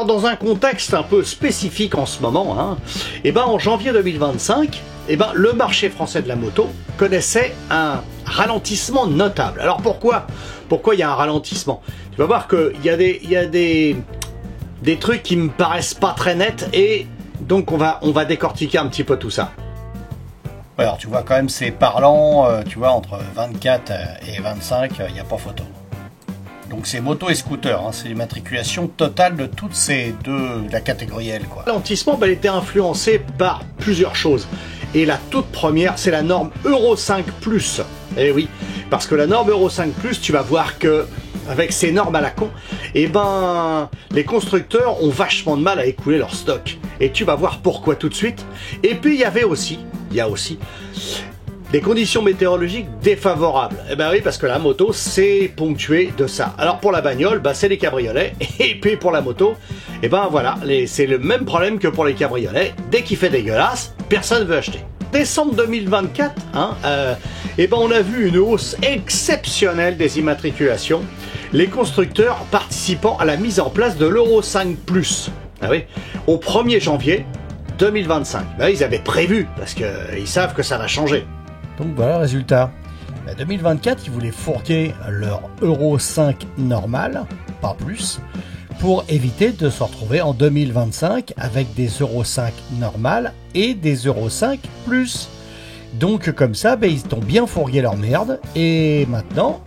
Alors dans un contexte un peu spécifique en ce moment, hein, en janvier 2025, le marché français de la moto connaissait un ralentissement notable. Alors pourquoi il y a un ralentissement? Tu vas voir qu'il y a des trucs qui me paraissent pas très nets et donc on va décortiquer un petit peu tout ça. Alors tu vois quand même c'est parlant, tu vois entre 24 et 25, il n'y a pas photo. Donc c'est moto et scooter, hein, c'est l'immatriculation totale de toutes ces deux, la catégorie L, quoi. Le ralentissement elle était influencé par plusieurs choses. Et la toute première, c'est la norme Euro 5+. Eh oui, parce que la norme Euro 5+, tu vas voir que avec ces normes à la con, les constructeurs ont vachement de mal à écouler leur stock. Et tu vas voir pourquoi tout de suite. Et puis il y a aussi des conditions météorologiques défavorables. Eh ben oui, parce que la moto, c'est ponctué de ça. Alors pour la bagnole, c'est les cabriolets. Et puis pour la moto, voilà, c'est le même problème que pour les cabriolets. Dès qu'il fait dégueulasse, personne ne veut acheter. Décembre 2024, on a vu une hausse exceptionnelle des immatriculations. Les constructeurs participant à la mise en place de l'Euro 5+. Ah oui, au 1er janvier 2025. Ils avaient prévu, parce qu'ils savent que ça va changer. Donc voilà le résultat. 2024, ils voulaient fourguer leur Euro 5 normal, pas plus, pour éviter de se retrouver en 2025 avec des Euro 5 normales et des Euro 5 plus. Donc comme ça, ils t'ont bien fourgué leur merde et maintenant,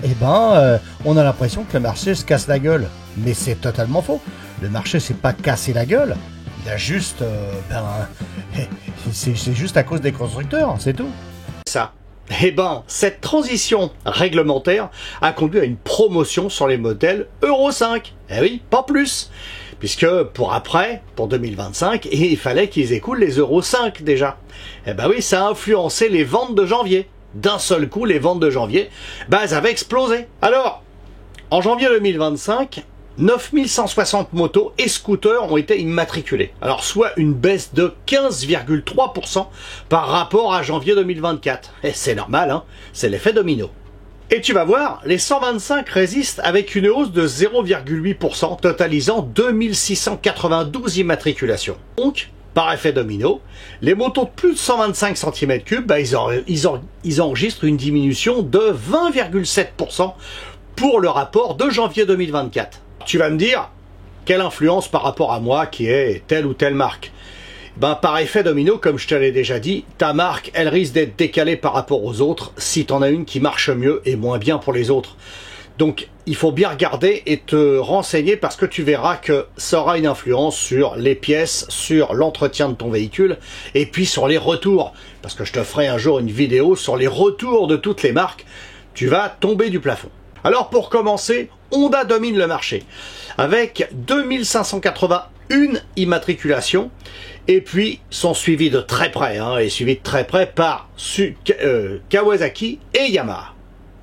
on a l'impression que le marché se casse la gueule. Mais c'est totalement faux. Le marché s'est pas cassé la gueule. Il a juste, c'est juste à cause des constructeurs, c'est tout. Ça. Cette transition réglementaire a conduit à une promotion sur les modèles Euro 5. Eh oui, pas plus. Puisque pour 2025, il fallait qu'ils écoulent les Euro 5 déjà. Oui, ça a influencé les ventes de janvier. D'un seul coup, les ventes de janvier, elles avaient explosé. Alors, en janvier 2025, 9160 motos et scooters ont été immatriculés. Alors, soit une baisse de 15,3% par rapport à janvier 2024. Et c'est normal, hein, c'est l'effet domino. Et tu vas voir, les 125 résistent avec une hausse de 0,8%, totalisant 2692 immatriculations. Donc, par effet domino, les motos de plus de 125 cm3, ils enregistrent une diminution de 20,7% pour le rapport de janvier 2024. Tu vas me dire, quelle influence par rapport à moi qui est telle ou telle marque? Par effet domino, comme je te l'ai déjà dit, ta marque, elle risque d'être décalée par rapport aux autres si tu en as une qui marche mieux et moins bien pour les autres. Donc, il faut bien regarder et te renseigner parce que tu verras que ça aura une influence sur les pièces, sur l'entretien de ton véhicule et puis sur les retours. Parce que je te ferai un jour une vidéo sur les retours de toutes les marques. Tu vas tomber du plafond. Alors, pour commencer, Honda domine le marché avec 2581 immatriculations. Et puis, sont suivis de très près, par Kawasaki et Yamaha.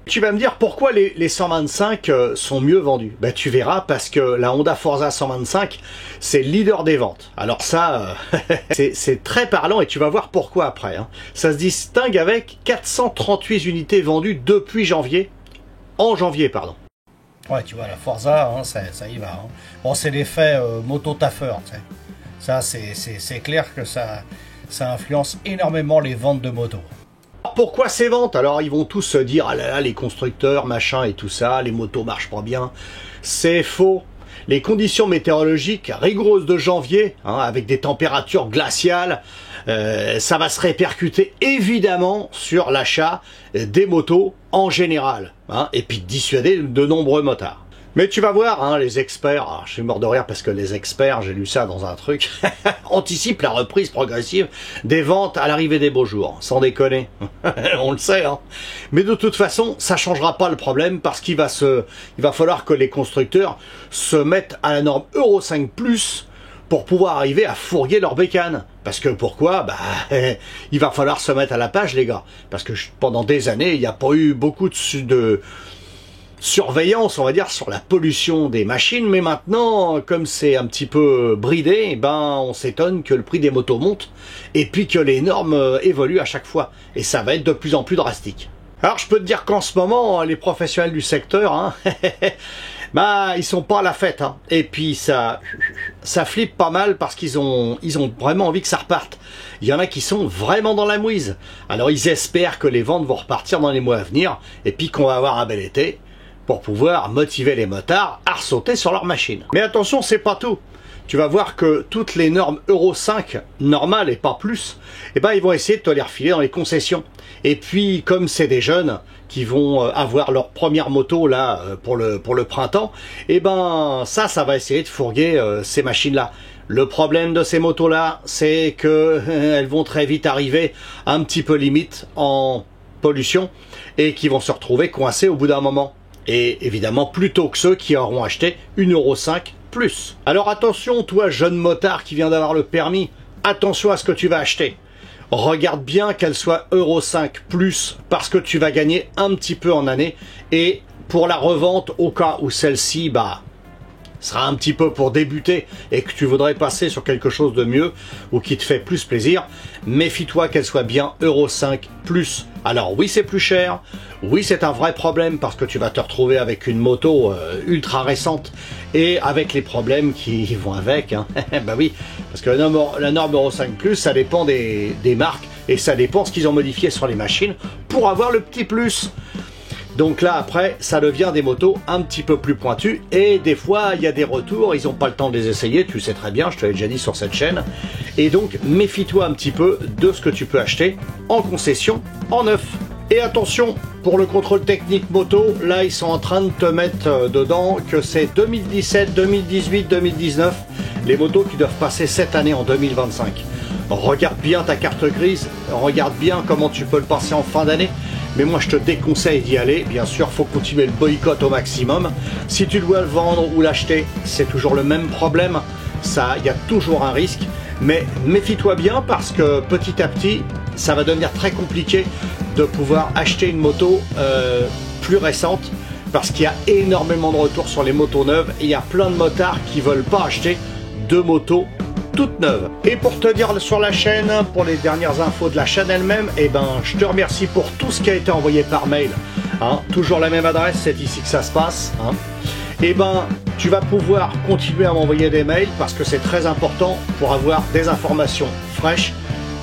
Tu vas me dire pourquoi les 125 sont mieux vendus. Tu verras parce que la Honda Forza 125, c'est le leader des ventes. Alors ça, c'est très parlant et tu vas voir pourquoi après. Ça se distingue avec 438 unités vendues depuis janvier. En janvier, pardon. Ouais, tu vois, la Forza, ça y va. Bon, c'est l'effet moto-taffeur, tu sais. Ça, c'est clair que ça influence énormément les ventes de motos. Pourquoi ces ventes? Alors, ils vont tous se dire, ah là là, les constructeurs, machin et tout ça, les motos marchent pas bien. C'est faux. Les conditions météorologiques rigoureuses de janvier, avec des températures glaciales, ça va se répercuter évidemment sur l'achat des motos en général, et puis dissuader de nombreux motards. Mais tu vas voir, les experts, je suis mort de rire parce que les experts, j'ai lu ça dans un truc, anticipent la reprise progressive des ventes à l'arrivée des beaux jours, sans déconner. On le sait, Mais de toute façon, ça changera pas le problème parce qu'il va falloir que les constructeurs se mettent à la norme Euro 5+, pour pouvoir arriver à fourguer leur bécane. Parce que pourquoi? Il va falloir se mettre à la page, les gars. Parce que pendant des années, il n'y a pas eu beaucoup de surveillance, on va dire, sur la pollution des machines, mais maintenant, comme c'est un petit peu bridé, on s'étonne que le prix des motos monte, et puis que les normes évoluent à chaque fois, et ça va être de plus en plus drastique. Alors je peux te dire qu'en ce moment, les professionnels du secteur, Bah, ils sont pas à la fête, hein. Et puis ça flippe pas mal parce qu'ils ont vraiment envie que ça reparte. Il y en a qui sont vraiment dans la mouise. Alors ils espèrent que les ventes vont repartir dans les mois à venir et puis qu'on va avoir un bel été pour pouvoir motiver les motards à ressauter sur leur machine. Mais attention, c'est pas tout. Tu vas voir que toutes les normes Euro 5 normales et pas plus, eh ben ils vont essayer de te les refiler dans les concessions. Et puis comme c'est des jeunes qui vont avoir leur première moto là pour le printemps, eh ben ça va essayer de fourguer ces machines-là. Le problème de ces motos-là, c'est que elles vont très vite arriver un petit peu limite en pollution et qui vont se retrouver coincées au bout d'un moment. Et évidemment plus tôt que ceux qui auront acheté une Euro 5 plus. Alors attention, toi jeune motard qui vient d'avoir le permis, attention à ce que tu vas acheter. Regarde bien qu'elle soit Euro 5 plus parce que tu vas gagner un petit peu en année et pour la revente au cas où celle-ci sera un petit peu pour débuter et que tu voudrais passer sur quelque chose de mieux ou qui te fait plus plaisir, méfie-toi qu'elle soit bien Euro 5 plus. Alors oui, c'est plus cher, oui, c'est un vrai problème parce que tu vas te retrouver avec une moto ultra récente et avec les problèmes qui vont avec, hein. Bah oui, parce que la norme Euro 5 plus, ça dépend des marques et ça dépend ce qu'ils ont modifié sur les machines pour avoir le petit plus. Donc là, après, ça devient des motos un petit peu plus pointues. Et des fois, il y a des retours, ils n'ont pas le temps de les essayer, tu sais très bien, je te l'ai déjà dit sur cette chaîne. Et donc, méfie-toi un petit peu de ce que tu peux acheter en concession, en neuf. Et attention, pour le contrôle technique moto, là, ils sont en train de te mettre dedans que c'est 2017, 2018, 2019, les motos qui doivent passer cette année en 2025. Regarde bien ta carte grise, regarde bien comment tu peux le passer en fin d'année. Mais moi je te déconseille d'y aller, bien sûr faut continuer le boycott au maximum. Si tu dois le vendre ou l'acheter, c'est toujours le même problème, il y a toujours un risque. Mais méfie-toi bien parce que petit à petit, ça va devenir très compliqué de pouvoir acheter une moto plus récente parce qu'il y a énormément de retours sur les motos neuves et il y a plein de motards qui veulent pas acheter de motos toute neuve. Et pour te dire sur la chaîne, pour les dernières infos de la chaîne elle-même, eh ben je te remercie pour tout ce qui a été envoyé par mail, hein, toujours la même adresse, c'est ici que ça se passe, hein. Eh ben tu vas pouvoir continuer à m'envoyer des mails parce que c'est très important pour avoir des informations fraîches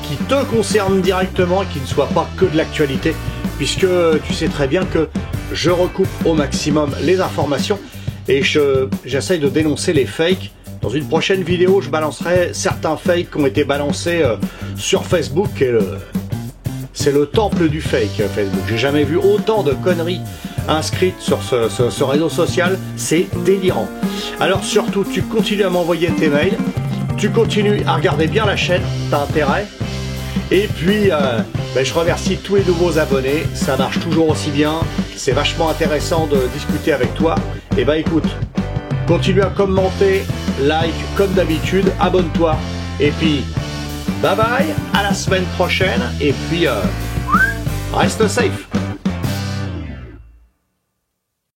qui te concernent directement et qui ne soient pas que de l'actualité, puisque tu sais très bien que je recoupe au maximum les informations et j'essaye de dénoncer les fakes. Dans une prochaine vidéo, je balancerai certains fakes qui ont été balancés sur Facebook. C'est le temple du fake, Facebook. J'ai jamais vu autant de conneries inscrites sur ce réseau social. C'est délirant. Alors surtout, tu continues à m'envoyer tes mails. Tu continues à regarder bien la chaîne. T'as intérêt. Et puis, je remercie tous les nouveaux abonnés. Ça marche toujours aussi bien. C'est vachement intéressant de discuter avec toi. Et écoute, continue à commenter, like comme d'habitude, abonne-toi. Et puis, bye bye, à la semaine prochaine. Et puis, reste safe.